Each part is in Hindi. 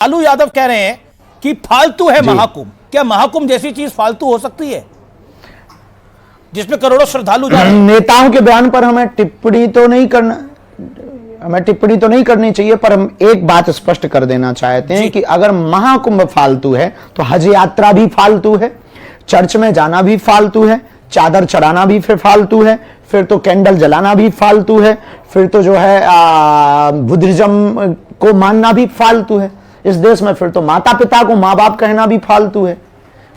लालू यादव कह रहे हैं कि फालतू है महाकुंभ। क्या महाकुंभ जैसी चीज फालतू हो सकती है जिसमें करोड़ों श्रद्धालु जा रहे हैं? नेताओं के बयान पर हमें टिप्पणी तो नहीं करनी चाहिए, पर हम एक बात स्पष्ट कर देना चाहते हैं कि अगर महाकुंभ फालतू है तो हज यात्रा भी फालतू है, चर्च में जाना भी फालतू है, चादर चढ़ाना भी फिर फालतू है, फिर तो कैंडल जलाना भी फालतू है, फिर तो जो है बुद्धिज्म को मानना भी फालतू है। इस देश में फिर तो माता पिता को माँ बाप कहना भी फालतू है।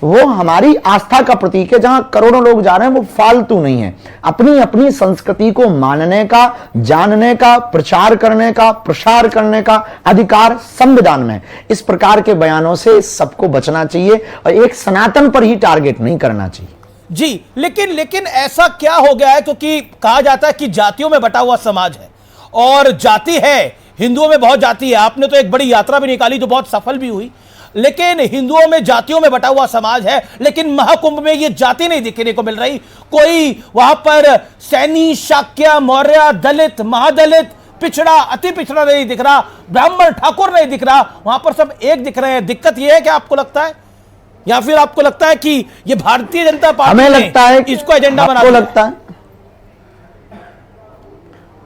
वो हमारी आस्था का प्रतीक है। जहां करोड़ों लोग जा रहे हैं वो फालतू नहीं है। अपनी अपनी संस्कृति को मानने का, जानने का, प्रचार करने का, प्रसार करने का अधिकार संविधान में है। इस प्रकार के बयानों से सबको बचना चाहिए और एक सनातन पर ही टारगेट नहीं करना चाहिए। जी, लेकिन ऐसा क्या हो गया है? क्योंकि कहा जाता है कि जातियों में बटा हुआ समाज है और जाति है, हिंदुओं में बहुत जाति है। आपने तो एक बड़ी यात्रा भी निकाली जो बहुत सफल भी हुई, लेकिन हिंदुओं में जातियों में बटा हुआ समाज है। लेकिन महाकुंभ में यह जाति नहीं दिखने को मिल रही। कोई वहां पर सैनी, शाक्य, मौर्य, दलित, महादलित, पिछड़ा, अति पिछड़ा नहीं दिख रहा, ब्राह्मण, ठाकुर नहीं दिख रहा, वहां पर सब एक दिख रहे हैं। दिक्कत यह है कि आपको लगता है, या फिर आपको लगता है कि यह भारतीय जनता पार्टी हमें लगता है इसको एजेंडा बना लगता है?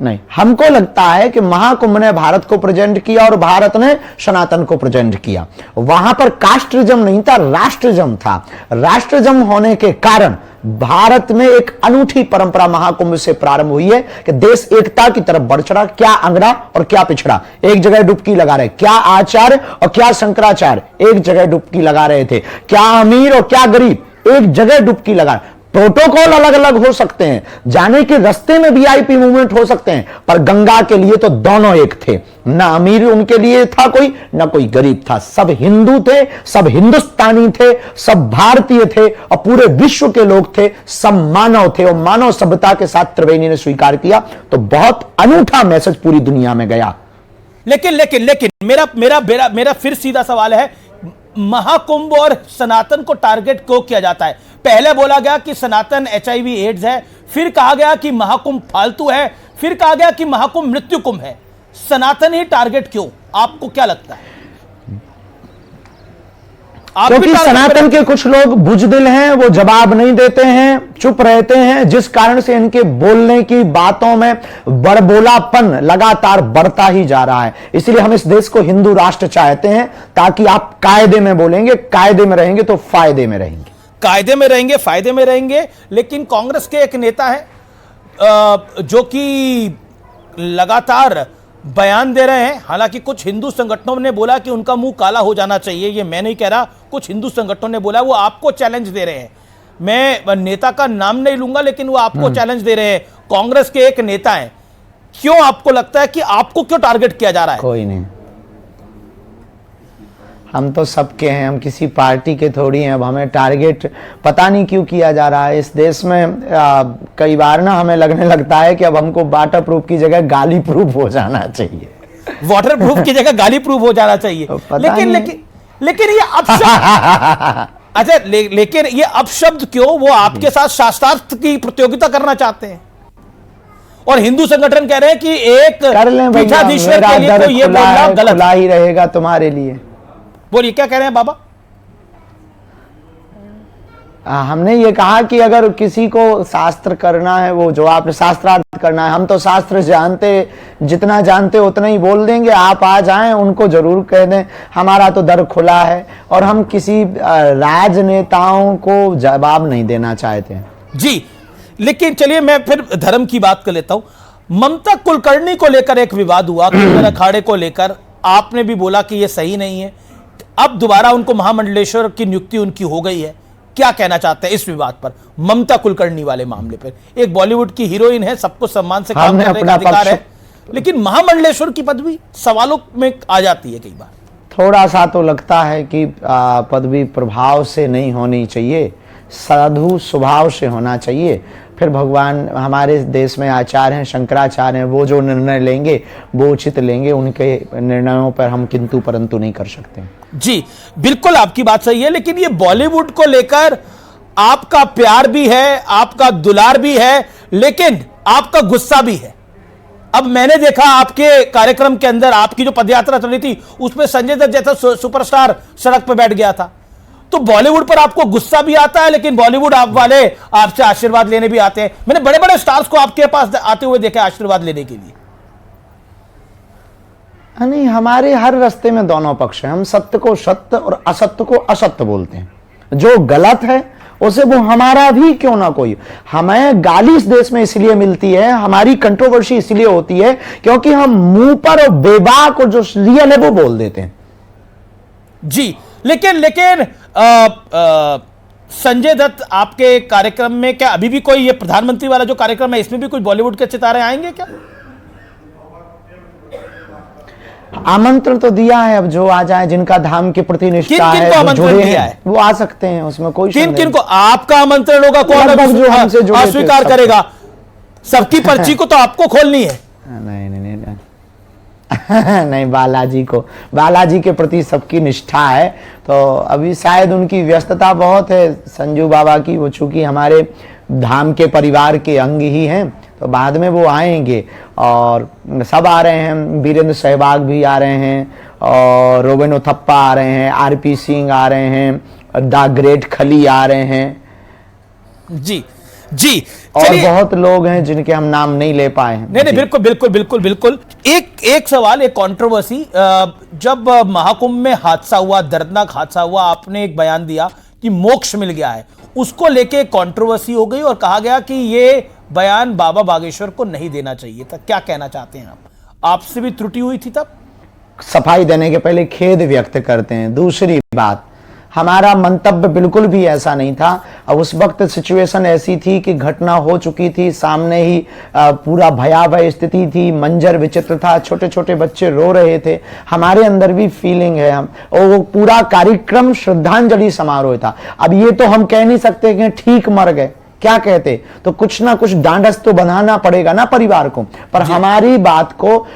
नहीं, हमको लगता है कि महाकुंभ ने भारत को प्रेजेंट किया और भारत ने सनातन को प्रेजेंट किया। वहां पर कास्टिज्म नहीं था, राष्ट्रिज्म था। राष्ट्रिज्म होने के कारण भारत में एक अनूठी परंपरा महाकुंभ से प्रारंभ हुई है कि देश एकता की तरफ बढ़ चढ़ा। क्या अंगड़ा और क्या पिछड़ा एक जगह डुबकी लगा रहे, क्या आचार्य और क्या शंकराचार्य एक जगह डुबकी लगा रहे थे, क्या अमीर और क्या गरीब एक जगह डुबकी लगा। प्रोटोकॉल अलग अलग हो सकते हैं, जाने के रास्ते में वीआईपी मूवमेंट हो सकते हैं, पर गंगा के लिए तो दोनों एक थे। ना अमीर उनके लिए था कोई, ना कोई गरीब था। सब हिंदू थे, सब हिंदुस्तानी थे, सब भारतीय थे और पूरे विश्व के लोग थे, सब मानव थे और मानव सभ्यता के साथ त्रिवेणी ने स्वीकार किया। तो बहुत अनूठा मैसेज पूरी दुनिया में गया। लेकिन मेरा फिर सीधा सवाल है, महाकुंभ और सनातन को टारगेट क्यों किया जाता है? पहले बोला गया कि सनातन एचआईवी एड्स है, फिर कहा गया कि महाकुंभ फालतू है, फिर कहा गया कि महाकुंभ मृत्यु कुंभ है। सनातन ही टारगेट क्यों? आपको क्या लगता है? क्योंकि सनातन के कुछ लोग बुजदिल हैं, वो जवाब नहीं देते हैं, चुप रहते हैं, जिस कारण से इनके बोलने की बातों में बड़बोलापन लगातार बढ़ता ही जा रहा है। इसलिए हम इस देश को हिंदू राष्ट्र चाहते हैं, ताकि आप कायदे में बोलेंगे, कायदे में रहेंगे तो फायदे में रहेंगे। कायदे में रहेंगे, फायदे में रहेंगे। लेकिन कांग्रेस के एक नेता है जो कि लगातार बयान दे रहे हैं। हालांकि कुछ हिंदू संगठनों ने बोला कि उनका मुंह काला हो जाना चाहिए, ये मैं नहीं कह रहा, कुछ हिंदू संगठनों ने बोला, वो आपको चैलेंज दे रहे हैं। मैं नेता का नाम नहीं लूंगा, लेकिन वो आपको चैलेंज दे रहे हैं। कांग्रेस के एक नेता हैं। क्यों आपको लगता है कि आपको क्यों टारगेट किया जा रहा है? कोई नहीं, हम तो सबके हैं, हम किसी पार्टी के थोड़ी हैं। अब हमें टारगेट पता नहीं क्यों किया जा रहा है। इस देश में कई बार ना हमें लगने लगता है कि अब हमको वाटर प्रूफ की जगह गाली प्रूफ हो जाना चाहिए। वाटर प्रूफ की जगह गाली प्रूफ हो जाना चाहिए। लेकिन ये अपशब्द अच्छा, लेकिन ये अपशब्द क्यों? वो आपके साथ शास्त्रार्थ की प्रतियोगिता करना चाहते हैं और हिंदू संगठन कह रहे हैं कि एक पीठाधीश्वर के लिए तो ये बोलना गलत ही रहेगा तुम्हारे लिए। बोलिए, क्या कह रहे हैं बाबा? हमने ये कहा कि अगर किसी को शास्त्र करना है, वो जो आपने शास्त्रार्थ करना है, हम तो शास्त्र जानते, जितना जानते उतना ही बोल देंगे। आप आ जाएं, उनको जरूर कह दें, हमारा तो दर खुला है और हम किसी राजनेताओं को जवाब नहीं देना चाहते हैं। जी, लेकिन चलिए मैं फिर धर्म की बात कर लेता हूं। ममता कुलकर्णी को लेकर एक विवाद हुआ, कीर्तन अखाड़े को लेकर आपने भी बोला कि यह सही नहीं है। अब दोबारा उनको महामंडलेश्वर की नियुक्ति उनकी हो गई है। क्या कहना चाहते हैं इस विवाद पर, ममता कुलकर्णी वाले मामले पर? एक बॉलीवुड की हीरोइन है, सबको सम्मान से काम करने का अधिकार है, लेकिन महामंडलेश्वर की पदवी सवालों में आ जाती है कई बार। थोड़ा सा तो लगता है कि पदवी प्रभाव से नहीं होनी चाहिए, साधु स्वभाव से होना चाहिए। फिर भगवान हमारे देश में आचार्य हैं, शंकराचार्य हैं, वो जो निर्णय लेंगे वो उचित लेंगे। उनके निर्णयों पर हम किंतु परंतु नहीं कर सकते। जी बिल्कुल, आपकी बात सही है। लेकिन ये बॉलीवुड को लेकर आपका प्यार भी है, आपका दुलार भी है, लेकिन आपका गुस्सा भी है। अब मैंने देखा आपके कार्यक्रम के अंदर आपकी जो पदयात्रा चल रही थी उसमें संजय दत्त जैसा सुपरस्टार सड़क पर बैठ गया था। तो बॉलीवुड पर आपको गुस्सा भी आता है, लेकिन बॉलीवुड आप वाले आपसे आशीर्वाद लेने भी आते हैं। मैंने बड़े बड़े स्टार्स को आपके पास आते हुए देखा आशीर्वाद लेने के लिए। नहीं, हमारे हर रास्ते में दोनों पक्ष हैं। हम सत्य को सत्य और असत्य को असत्य बोलते हैं। जो गलत है उसे वो हमारा भी क्यों ना कोई, हमें गाली इस देश में इसलिए मिलती है, हमारी कंट्रोवर्सी इसलिए होती है क्योंकि हम मुंह पर और बेबाक और जो रियल है वो बोल देते हैं। जी, लेकिन संजय दत्त आपके कार्यक्रम में क्या अभी भी कोई ये प्रधानमंत्री वाला जो कार्यक्रम है इसमें भी कुछ बॉलीवुड के सितारे आएंगे क्या? आमंत्रण तो दिया है, अब जो आ जाए, जिनका धाम के प्रति निष्ठा है, किन आमंत्रण दिया है वो आ सकते हैं, उसमें कोई किन को आपका आमंत्रण होगा? कौन जो हमसे जुड़े अस्वीकार करेगा? सबकी पर्ची को तो आपको खोलनी है। नहीं नहीं नहीं नहीं, बालाजी के प्रति सबकी निष्ठा है। तो अभी शायद उनकी व्यस्तता बहुत है संजू बाबा की, वो चूंकि हमारे धाम के परिवार के अंग ही हैं, तो बाद में वो आएंगे। और सब आ रहे हैं, वीरेंद्र सहवाग भी आ रहे हैं, और रोबिन उथप्पा आ रहे हैं, आरपी सिंह आ रहे हैं, द ग्रेट खली आ रहे हैं। जी और बहुत लोग हैं जिनके हम नाम नहीं ले पाए हैं। नहीं, बिल्कुल। एक सवाल, एक कंट्रोवर्सी, जब महाकुंभ में हादसा हुआ, दर्दनाक हादसा हुआ, आपने एक बयान दिया कि मोक्ष मिल गया है, उसको लेके कंट्रोवर्सी हो गई और कहा गया कि ये बयान बाबा बागेश्वर को नहीं देना चाहिए था। क्या कहना चाहते हैं आप? आपसे भी त्रुटि हुई थी तब? सफाई देने के पहले खेद व्यक्त करते हैं। दूसरी बात, हमारा मंतव्य बिल्कुल भी ऐसा नहीं था। अब उस वक्त सिचुएशन ऐसी थी कि घटना हो चुकी थी, सामने ही पूरा भयावह स्थिति थी, मंजर विचित्र था, छोटे छोटे बच्चे रो रहे थे, हमारे अंदर भी फीलिंग है। हम, और वो पूरा कार्यक्रम श्रद्धांजलि समारोह था। अब ये तो हम कह नहीं सकते कि ठीक मर गए, क्या कहते, तो कुछ ना कुछ डांडस तो बनाना पड़ेगा ना परिवार को। पर हमारी बात को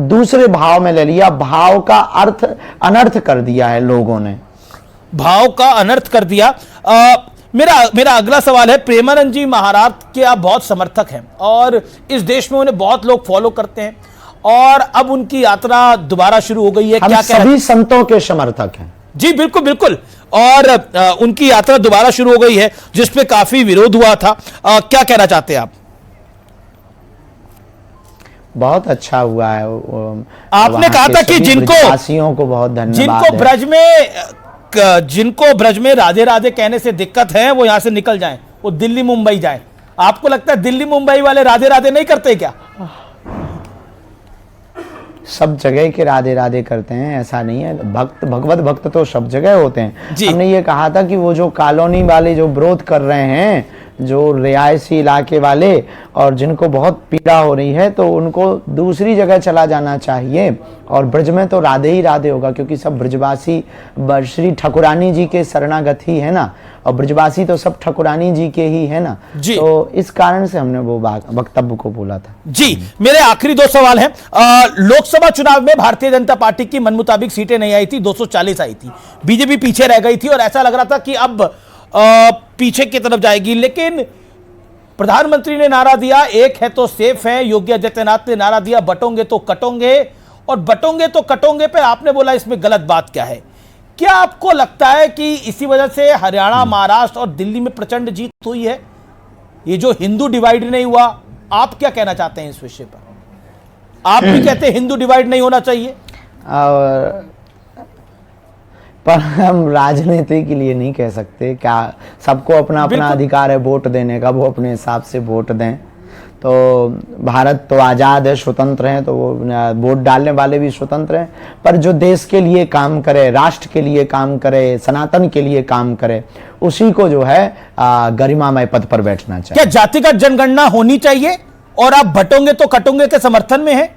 दूसरे भाव में ले लिया, भाव का अर्थ अनर्थ कर दिया है लोगों ने, भाव का अनर्थ कर दिया। मेरा अगला सवाल है, प्रेमानंद जी महाराज के आप बहुत समर्थक हैं और इस देश में उन्हें बहुत लोग फॉलो करते हैं, और अब उनकी यात्रा दोबारा शुरू हो गई है। हम सभी संतों के समर्थक हैं। जी बिल्कुल, और उनकी यात्रा दोबारा शुरू हो गई है जिसपे काफी विरोध हुआ था। क्या कहना चाहते हैं आप? बहुत अच्छा हुआ है। आपने कहा था कि जिनको को बहुत धन्यवाद, जिनको ब्रज में राधे राधे कहने से दिक्कत है वो यहां से निकल जाएं, वो दिल्ली मुंबई जाएं। आपको लगता है दिल्ली मुंबई वाले राधे राधे नहीं करते क्या? सब जगह के राधे राधे करते हैं, ऐसा नहीं है। भक्त, भगवत भक्त तो सब जगह होते हैं। हमने ये कहा था कि वो जो कॉलोनी वाले जो विरोध कर रहे हैं, जो रिहायशी इलाके वाले, और जिनको बहुत पीड़ा हो रही है, तो उनको दूसरी जगह चला जाना चाहिए। और ब्रज में तो राधे ही राधे होगा, क्योंकि सब ब्रजवासी श्री ठाकुरानी जी के शरणागत ही है ना, और ब्रजवासी तो सब ठाकुरानी जी के ही है ना। तो इस कारण से हमने वो वक्तव्य को बोला था। जी, मेरे आखिरी दो सवाल हैं। लोकसभा चुनाव में भारतीय जनता पार्टी की मन मुताबिक सीटें नहीं आई थी, 240 आई थी, बीजेपी पीछे रह गई थी और ऐसा लग रहा था कि अब पीछे की तरफ जाएगी। लेकिन प्रधानमंत्री ने नारा दिया, एक है तो सेफ है। योगी आदित्यनाथ ने नारा दिया, बटोंगे तो कटोंगे, और बटोंगे तो कटोंगे पे आपने बोला इसमें गलत बात क्या है? क्या आपको लगता है कि इसी वजह से हरियाणा, महाराष्ट्र और दिल्ली में प्रचंड जीत हुई है? ये जो हिंदू डिवाइड नहीं हुआ, आप क्या कहना चाहते हैं इस विषय पर? आप भी कहते हैं हिंदू डिवाइड नहीं होना चाहिए, पर हम राजनीति के लिए नहीं कह सकते। क्या सबको अपना अपना अधिकार है वोट देने का, वो अपने हिसाब से वोट दें। तो भारत तो आज़ाद है, स्वतंत्र है, तो वो वोट डालने वाले भी स्वतंत्र हैं। पर जो देश के लिए काम करे, राष्ट्र के लिए काम करे, सनातन के लिए काम करे, उसी को जो है गरिमामय पद पर बैठना चाहिए। क्या जातिगत जनगणना होनी चाहिए? और आप बटोंगे तो कटोंगे के समर्थन में हैं?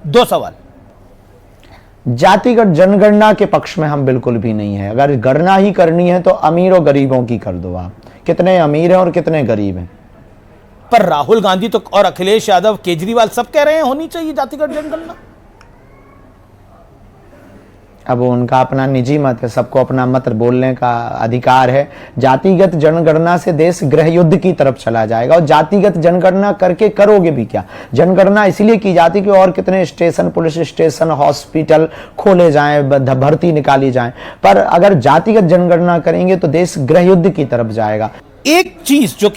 दो सवाल। जातिगत जनगणना के पक्ष में हम बिल्कुल भी नहीं है। अगर गणना ही करनी है तो अमीर और गरीबों की कर दो। आप कितने अमीर हैं और कितने गरीब हैं? पर राहुल गांधी तो और अखिलेश यादव, केजरीवाल सब कह रहे हैं होनी चाहिए जातिगत जनगणना। अब उनका अपना निजी मत है, सबको अपना मत बोलने का अधिकार है। जातिगत जनगणना से देश गृह युद्ध की तरफ चला जाएगा, और जातिगत जनगणना करके करोगे भी क्या? जनगणना इसलिए की जाती कि और कितने स्टेशन, पुलिस स्टेशन, हॉस्पिटल खोले जाएं, भर्ती निकाली जाए, पर अगर जातिगत जनगणना करेंगे तो देश गृह युद्ध की तरफ जाएगा। एक चीज जो